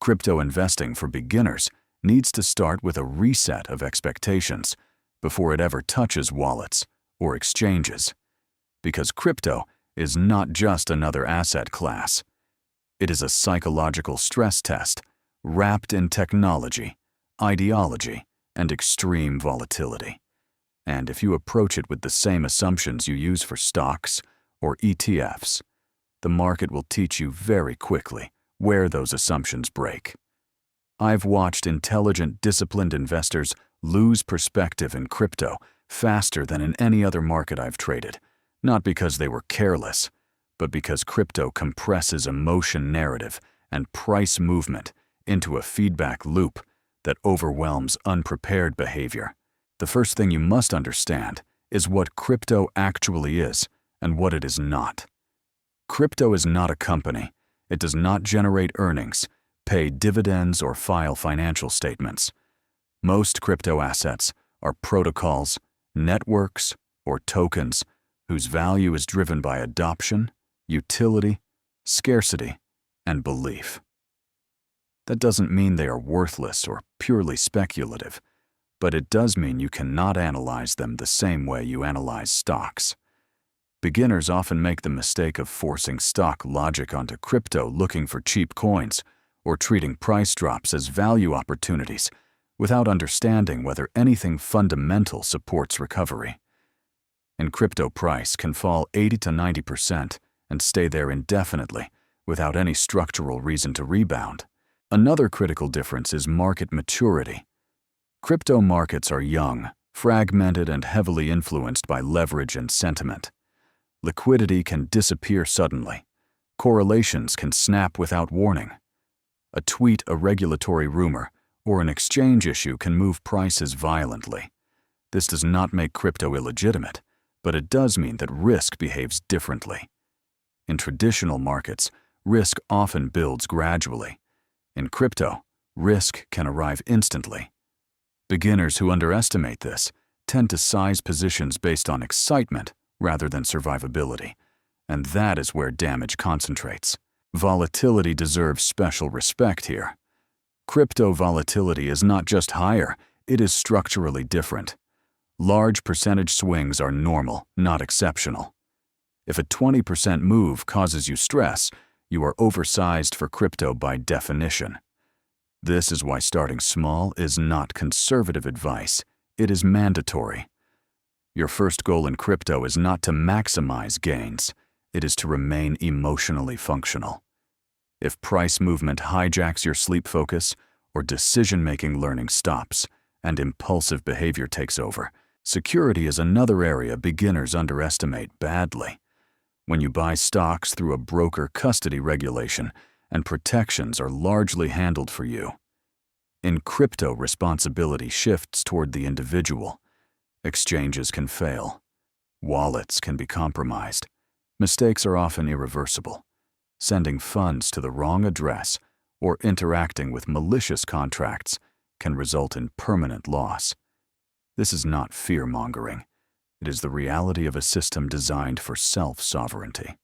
Crypto investing for beginners needs to start with a reset of expectations before it ever touches wallets or exchanges. Because crypto is not just another asset class. It is a psychological stress test wrapped in technology, ideology, and extreme volatility. And if you approach it with the same assumptions you use for stocks or ETFs, the market will teach you very quickly where those assumptions break. I've watched intelligent, disciplined investors lose perspective in crypto faster than in any other market I've traded, not because they were careless, but because crypto compresses emotion narrative and price movement into a feedback loop that overwhelms unprepared behavior. The first thing you must understand is what crypto actually is and what it is not. Crypto is not a company. It does not generate earnings, pay dividends, or file financial statements. Most crypto assets are protocols, networks, or tokens whose value is driven by adoption, utility, scarcity, and belief. That doesn't mean they are worthless or purely speculative, but it does mean you cannot analyze them the same way you analyze stocks. Beginners often make the mistake of forcing stock logic onto crypto, looking for cheap coins or treating price drops as value opportunities without understanding whether anything fundamental supports recovery. And crypto price can fall 80 to 90% and stay there indefinitely without any structural reason to rebound. Another critical difference is market maturity. Crypto markets are young, fragmented, and heavily influenced by leverage and sentiment. Liquidity can disappear suddenly. Correlations can snap without warning. A tweet, a regulatory rumor, or an exchange issue can move prices violently. This does not make crypto illegitimate, but it does mean that risk behaves differently. In traditional markets, risk often builds gradually. In crypto, risk can arrive instantly. Beginners who underestimate this tend to size positions based on excitement rather than survivability, and that is where damage concentrates. Volatility deserves special respect here. Crypto volatility is not just higher, it is structurally different. Large percentage swings are normal, not exceptional. If a 20% move causes you stress, you are oversized for crypto by definition. This is why starting small is not conservative advice, it is mandatory. Your first goal in crypto is not to maximize gains, it is to remain emotionally functional. If price movement hijacks your sleep focus or decision-making learning stops and impulsive behavior takes over, security is another area beginners underestimate badly. When you buy stocks through a broker custody regulation and protections are largely handled for you. In crypto, responsibility shifts toward the individual. Exchanges can fail. Wallets can be compromised. Mistakes are often irreversible. Sending funds to the wrong address or interacting with malicious contracts can result in permanent loss. This is not fear-mongering. It is the reality of a system designed for self-sovereignty.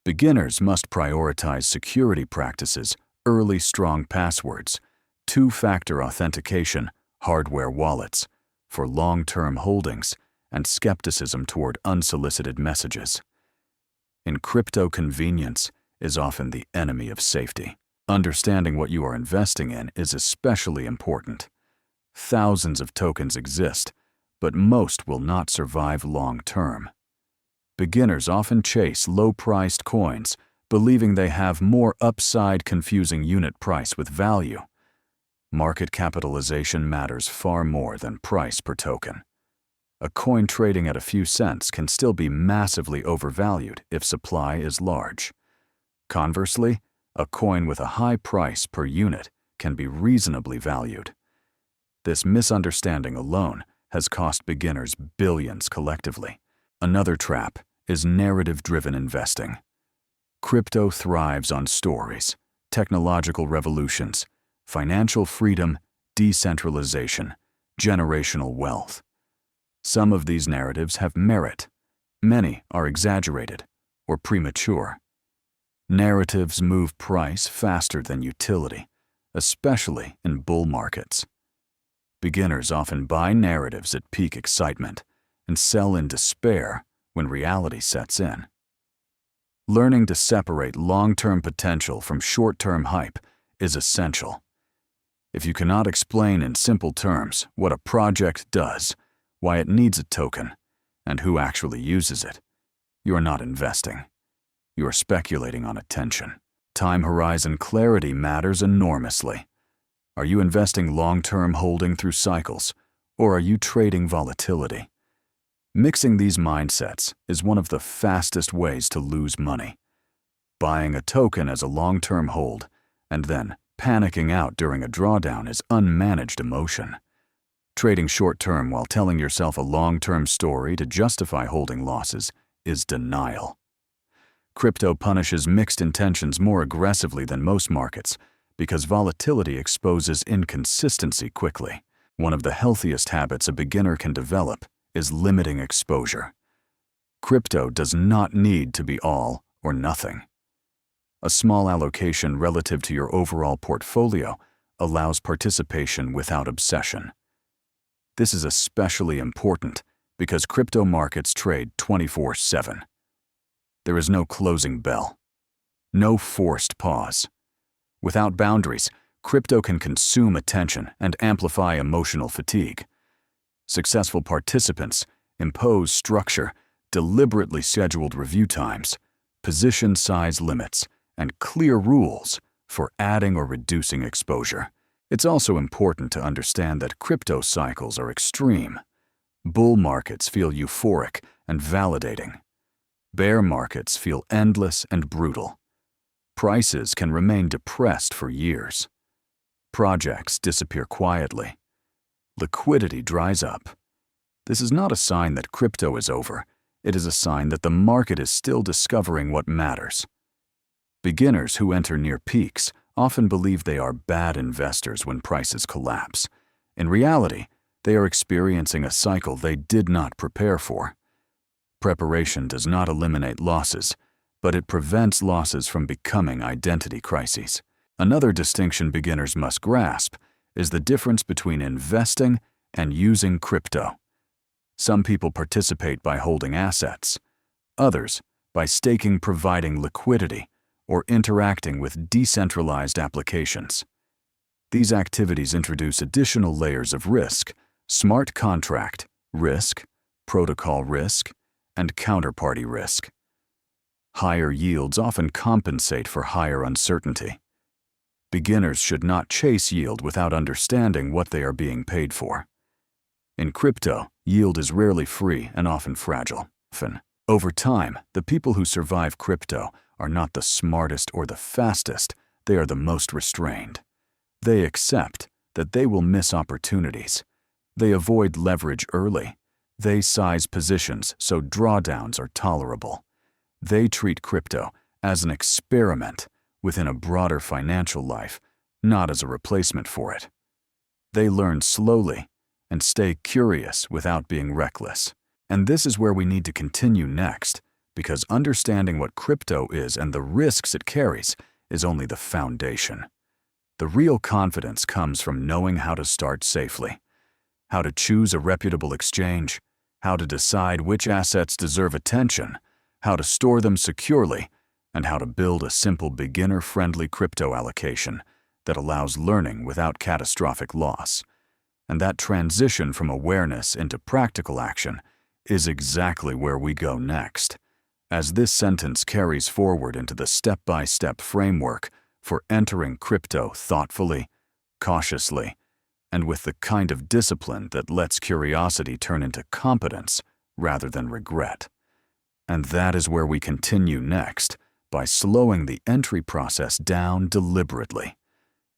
Beginners must prioritize security practices, early strong passwords, two-factor authentication, hardware wallets, for long-term holdings, and skepticism toward unsolicited messages. In crypto, convenience is often the enemy of safety. Understanding what you are investing in is especially important. Thousands of tokens exist, but most will not survive long-term. Beginners often chase low-priced coins, believing they have more upside, confusing unit price with value. Market capitalization matters far more than price per token. A coin trading at a few cents can still be massively overvalued if supply is large. Conversely, a coin with a high price per unit can be reasonably valued. This misunderstanding alone has cost beginners billions collectively. Another trap is narrative-driven investing. Crypto thrives on stories, technological revolutions, financial freedom, decentralization, generational wealth. Some of these narratives have merit. Many are exaggerated or premature. Narratives move price faster than utility, especially in bull markets. Beginners often buy narratives at peak excitement and sell in despair when reality sets in. Learning to separate long-term potential from short-term hype is essential. If you cannot explain in simple terms what a project does, why it needs a token, and who actually uses it, you are not investing. You are speculating on attention. Time horizon clarity matters enormously. Are you investing long-term holding through cycles, or are you trading volatility? Mixing these mindsets is one of the fastest ways to lose money. Buying a token as a long-term hold and then panicking out during a drawdown is unmanaged emotion. Trading short-term while telling yourself a long-term story to justify holding losses is denial. Crypto punishes mixed intentions more aggressively than most markets because volatility exposes inconsistency quickly. One of the healthiest habits a beginner can develop is limiting exposure. Crypto does not need to be all or nothing. A small allocation relative to your overall portfolio allows participation without obsession. This is especially important because crypto markets trade 24/7. There is no closing bell, no forced pause. Without boundaries, crypto can consume attention and amplify emotional fatigue. Successful participants impose structure, deliberately scheduled review times, position size limits, and clear rules for adding or reducing exposure. It's also important to understand that crypto cycles are extreme. Bull markets feel euphoric and validating. Bear markets feel endless and brutal. Prices can remain depressed for years. Projects disappear quietly. Liquidity dries up. This is not a sign that crypto is over. It is a sign that the market is still discovering what matters. Beginners who enter near peaks often believe they are bad investors when prices collapse. In reality, they are experiencing a cycle they did not prepare for. Preparation does not eliminate losses, but it prevents losses from becoming identity crises. Another distinction beginners must grasp is the difference between investing and using crypto. Some people participate by holding assets, others by staking, providing liquidity, or interacting with decentralized applications. These activities introduce additional layers of risk: smart contract risk, protocol risk, and counterparty risk. Higher yields often compensate for higher uncertainty. Beginners should not chase yield without understanding what they are being paid for. In crypto, yield is rarely free and often fragile. Over time, the people who survive crypto are not the smartest or the fastest, they are the most restrained. They accept that they will miss opportunities. They avoid leverage early. They size positions so drawdowns are tolerable. They treat crypto as an experiment within a broader financial life, not as a replacement for it. They learn slowly and stay curious without being reckless. And this is where we need to continue next, because understanding what crypto is and the risks it carries is only the foundation. The real confidence comes from knowing how to start safely, how to choose a reputable exchange, how to decide which assets deserve attention, how to store them securely, and how to build a simple beginner-friendly crypto allocation that allows learning without catastrophic loss. And that transition from awareness into practical action is exactly where we go next, as this sentence carries forward into the step-by-step framework for entering crypto thoughtfully, cautiously, and with the kind of discipline that lets curiosity turn into competence rather than regret. And that is where we continue next, by slowing the entry process down deliberately.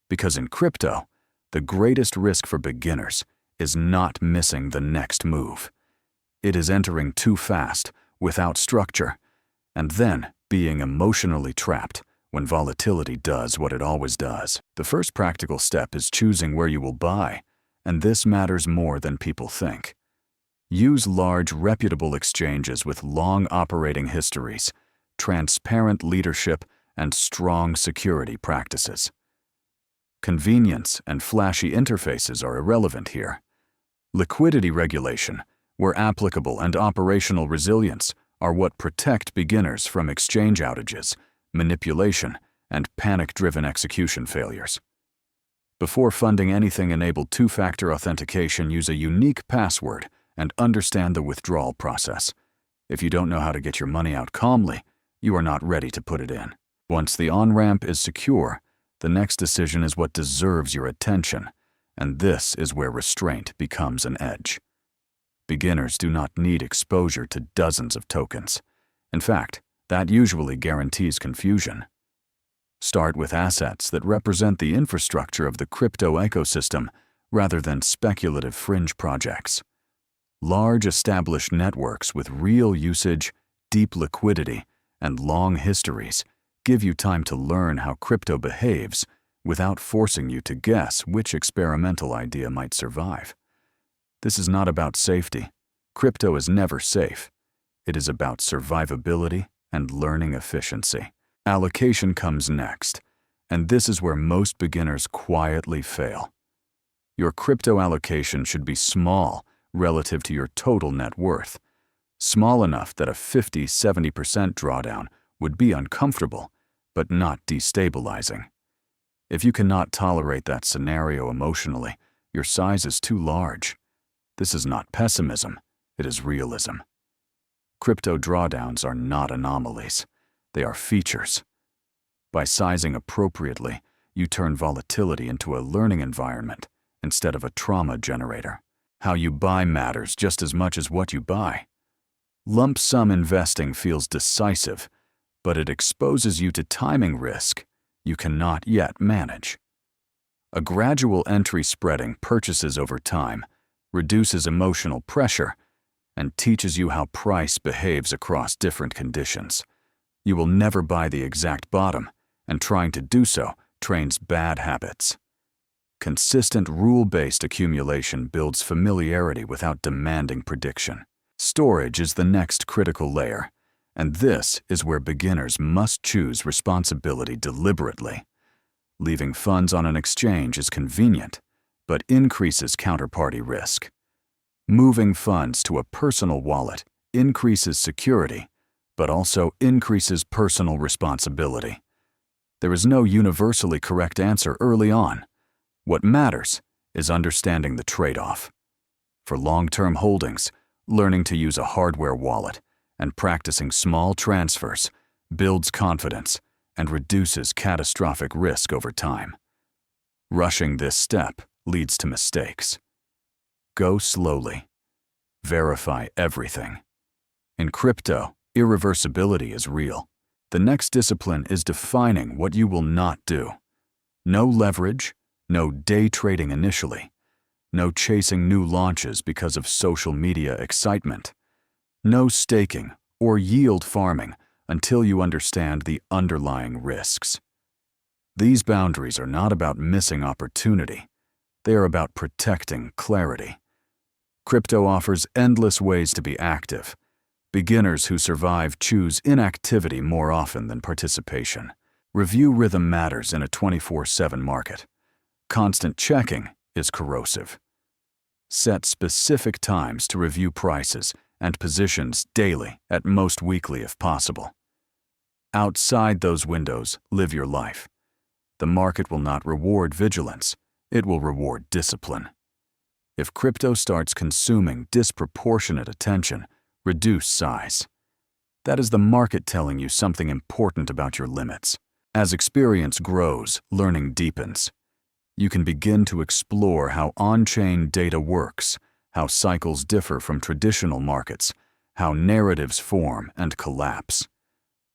Because in crypto, the greatest risk for beginners is not missing the next move. It is entering too fast, without structure, and then being emotionally trapped when volatility does what it always does. The first practical step is choosing where you will buy, and this matters more than people think. Use large, reputable exchanges with long operating histories, transparent leadership, and strong security practices. Convenience and flashy interfaces are irrelevant here. Liquidity regulation, where applicable, and operational resilience are what protect beginners from exchange outages, manipulation, and panic-driven execution failures. Before funding anything, enable two-factor authentication, use a unique password, and understand the withdrawal process. If you don't know how to get your money out calmly, you are not ready to put it in. Once the on-ramp is secure, the next decision is what deserves your attention, and this is where restraint becomes an edge. Beginners do not need exposure to dozens of tokens. In fact, that usually guarantees confusion. Start with assets that represent the infrastructure of the crypto ecosystem rather than speculative fringe projects. Large established networks with real usage, deep liquidity, and long histories give you time to learn how crypto behaves without forcing you to guess which experimental idea might survive. This is not about safety. Crypto is never safe. It is about survivability and learning efficiency. Allocation comes next, and this is where most beginners quietly fail. Your crypto allocation should be small relative to your total net worth, small enough that a 50–70% drawdown would be uncomfortable, but not destabilizing. If you cannot tolerate that scenario emotionally, your size is too large. This is not pessimism, it is realism. Crypto drawdowns are not anomalies. They are features. By sizing appropriately, you turn volatility into a learning environment instead of a trauma generator. How you buy matters just as much as what you buy. Lump sum investing feels decisive, but it exposes you to timing risk you cannot yet manage. A gradual entry spreading purchases over time, reduces emotional pressure, and teaches you how price behaves across different conditions. You will never buy the exact bottom, and trying to do so trains bad habits. Consistent rule-based accumulation builds familiarity without demanding prediction. Storage is the next critical layer, and this is where beginners must choose responsibility deliberately. Leaving funds on an exchange is convenient, but increases counterparty risk. Moving funds to a personal wallet increases security, but also increases personal responsibility. There is no universally correct answer early on. What matters is understanding the trade-off. For long-term holdings, learning to use a hardware wallet and practicing small transfers builds confidence and reduces catastrophic risk over time. Rushing this step leads to mistakes. Go slowly. Verify everything. In crypto, irreversibility is real. The next discipline is defining what you will not do. No leverage, no day trading initially, no chasing new launches because of social media excitement, no staking or yield farming until you understand the underlying risks. These boundaries are not about missing opportunity. They are about protecting clarity. Crypto offers endless ways to be active. Beginners who survive choose inactivity more often than participation. Review rhythm matters in a 24/7 market. Constant checking is corrosive. Set specific times to review prices and positions daily, at most weekly if possible. Outside those windows, live your life. The market will not reward vigilance, it will reward discipline. If crypto starts consuming disproportionate attention, reduce size. That is the market telling you something important about your limits. As experience grows, learning deepens. You can begin to explore how on-chain data works, how cycles differ from traditional markets, how narratives form and collapse.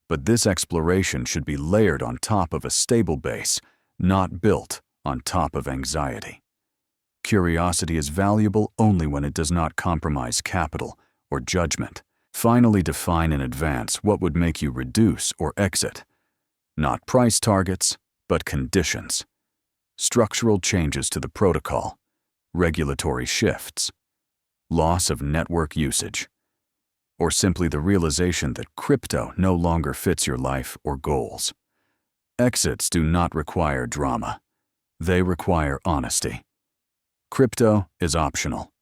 But this exploration should be layered on top of a stable base, not built on top of anxiety. Curiosity is valuable only when it does not compromise capital or judgment. Finally, define in advance what would make you reduce or exit. Not price targets, but conditions. Structural changes to the protocol, regulatory shifts, loss of network usage, or simply the realization that crypto no longer fits your life or goals. Exits do not require drama. They require honesty. Crypto is optional.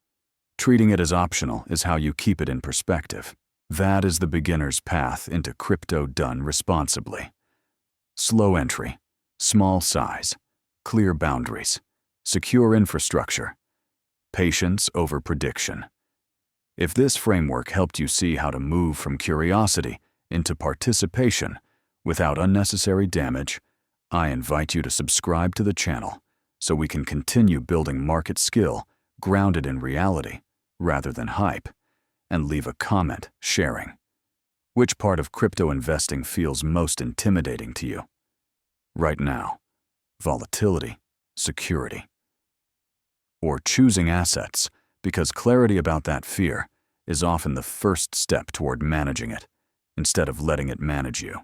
Treating it as optional is how you keep it in perspective. That is the beginner's path into crypto done responsibly. Slow entry, small size, clear boundaries, secure infrastructure, patience over prediction. If this framework helped you see how to move from curiosity into participation without unnecessary damage, I invite you to subscribe to the channel so we can continue building market skill grounded in reality rather than hype, and leave a comment sharing. Which part of crypto investing feels most intimidating to you? Right now, volatility, security, or choosing assets, because clarity about that fear is often the first step toward managing it instead of letting it manage you.